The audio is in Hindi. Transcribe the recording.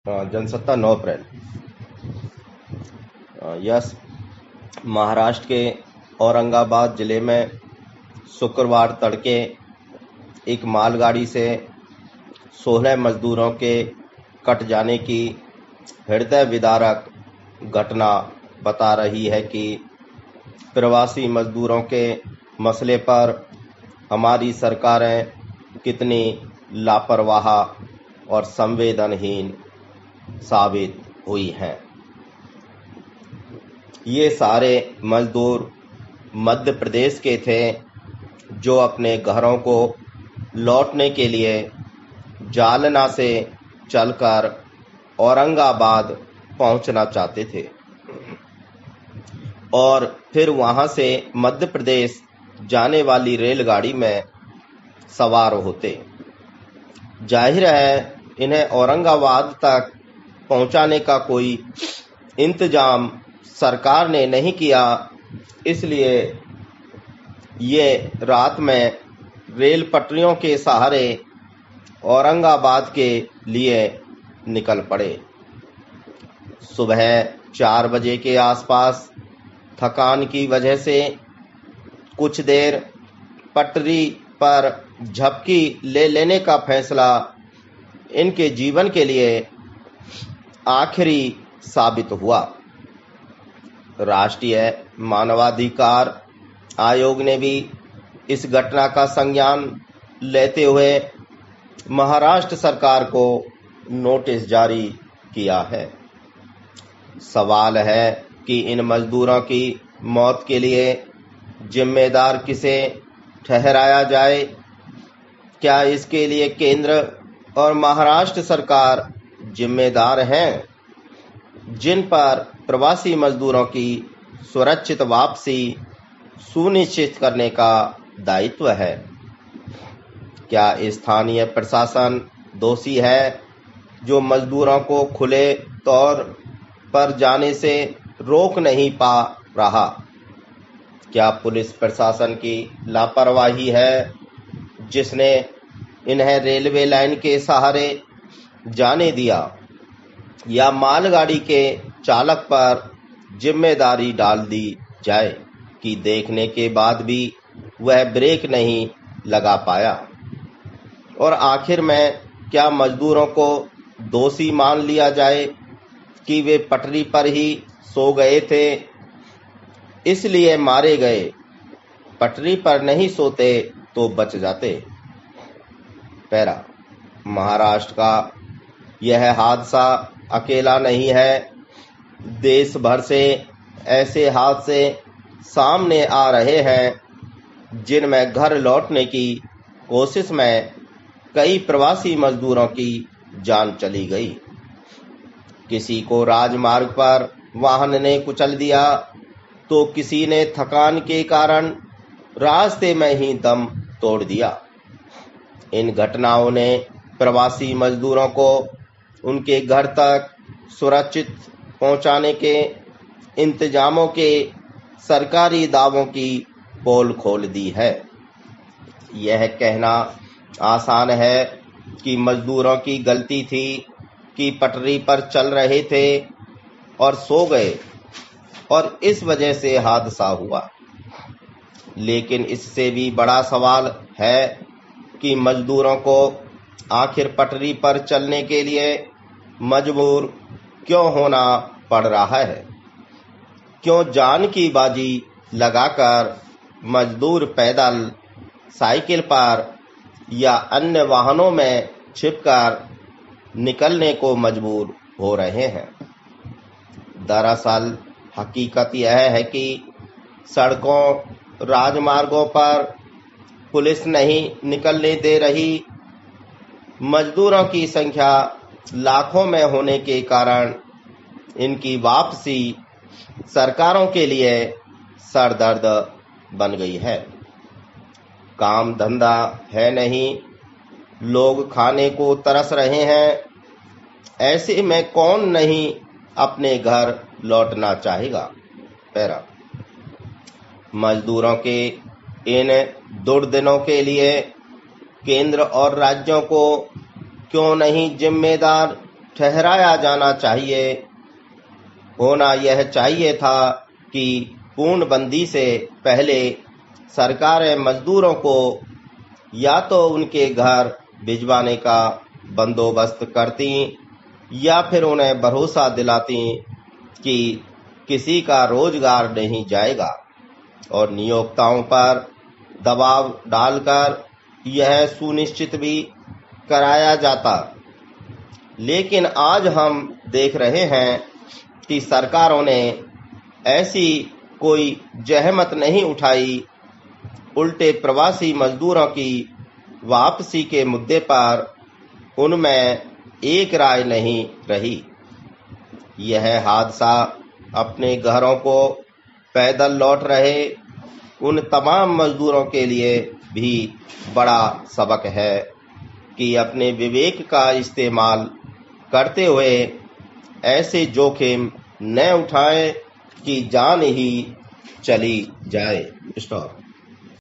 जनसत्ता 9 अप्रैल। यस, महाराष्ट्र के औरंगाबाद जिले में शुक्रवार तड़के एक मालगाड़ी से 16 मजदूरों के कट जाने की हृदय विदारक घटना बता रही है कि प्रवासी मजदूरों के मसले पर हमारी सरकारें कितनी लापरवाह और संवेदनहीन साबित हुई हैं। ये सारे मजदूर मध्य प्रदेश के थे जो अपने घरों को लौटने के लिए जालना से चलकर औरंगाबाद पहुंचना चाहते थे और फिर वहां से मध्य प्रदेश जाने वाली रेलगाड़ी में सवार होते। जाहिर है इन्हें औरंगाबाद तक पहुंचाने का कोई इंतजाम सरकार ने नहीं किया, इसलिए ये रात में रेल पटरियों के सहारे औरंगाबाद के लिए निकल पड़े। सुबह 4 बजे के आसपास थकान की वजह से कुछ देर पटरी पर झपकी ले लेने का फैसला इनके जीवन के लिए आखिरी साबित हुआ। राष्ट्रीय मानवाधिकार आयोग ने भी इस घटना का संज्ञान लेते हुए महाराष्ट्र सरकार को नोटिस जारी किया है। सवाल है कि इन मजदूरों की मौत के लिए जिम्मेदार किसे ठहराया जाए। क्या इसके लिए केंद्र और महाराष्ट्र सरकार जिम्मेदार हैं, जिन पर प्रवासी मजदूरों की सुरक्षित वापसी सुनिश्चित करने का दायित्व है? क्या स्थानीय प्रशासन दोषी है जो मजदूरों को खुले तौर पर जाने से रोक नहीं पा रहा? क्या पुलिस प्रशासन की लापरवाही है जिसने इन्हें रेलवे लाइन के सहारे जाने दिया, या मालगाड़ी के चालक पर जिम्मेदारी डाल दी जाए कि देखने के बाद भी वह ब्रेक नहीं लगा पाया? और आखिर में क्या मजदूरों को दोषी मान लिया जाए कि वे पटरी पर ही सो गए थे इसलिए मारे गए, पटरी पर नहीं सोते तो बच जाते? पैरा, महाराष्ट्र का यह हादसा अकेला नहीं है। देश भर से ऐसे हादसे सामने आ रहे हैं जिनमें घर लौटने की कोशिश में कई प्रवासी मजदूरों की जान चली गई। किसी को राजमार्ग पर वाहन ने कुचल दिया तो किसी ने थकान के कारण रास्ते में ही दम तोड़ दिया। इन घटनाओं ने प्रवासी मजदूरों को उनके घर तक सुरक्षित पहुंचाने के इंतजामों के सरकारी दावों की पोल खोल दी है। यह कहना आसान है कि मजदूरों की गलती थी कि पटरी पर चल रहे थे और सो गए और इस वजह से हादसा हुआ, लेकिन इससे भी बड़ा सवाल है कि मजदूरों को आखिर पटरी पर चलने के लिए मजबूर क्यों होना पड़ रहा है? क्यों जान की बाजी लगाकर मजदूर पैदल, साइकिल पर या अन्य वाहनों में छिपकर निकलने को मजबूर हो रहे हैं? दरअसल हकीकत यह है कि सड़कों, राजमार्गों पर पुलिस नहीं निकलने दे रही। मजदूरों की संख्या लाखों में होने के कारण इनकी वापसी सरकारों के लिए सरदर्द बन गई है। काम धंधा है नहीं, लोग खाने को तरस रहे हैं। ऐसे में कौन नहीं अपने घर लौटना चाहेगा? पैरा, मजदूरों के इन दुर्दिनों के लिए केंद्र और राज्यों को क्यों नहीं जिम्मेदार ठहराया जाना चाहिए। होना यह चाहिए था कि पूर्णबंदी से पहले सरकारें मजदूरों को या तो उनके घर भिजवाने का बंदोबस्त करती या फिर उन्हें भरोसा दिलाती कि किसी का रोजगार नहीं जाएगा, और नियोक्ताओं पर दबाव डालकर यह सुनिश्चित भी कराया जाता। लेकिन आज हम देख रहे हैं कि सरकारों ने ऐसी कोई जहमत नहीं उठाई। उल्टे प्रवासी मजदूरों की वापसी के मुद्दे पर उनमें एक राय नहीं रही। यह हादसा अपने घरों को पैदल लौट रहे उन तमाम मजदूरों के लिए भी बड़ा सबक है कि अपने विवेक का इस्तेमाल करते हुए ऐसे जोखिम न उठाएं कि जान ही चली जाए। स्टॉप।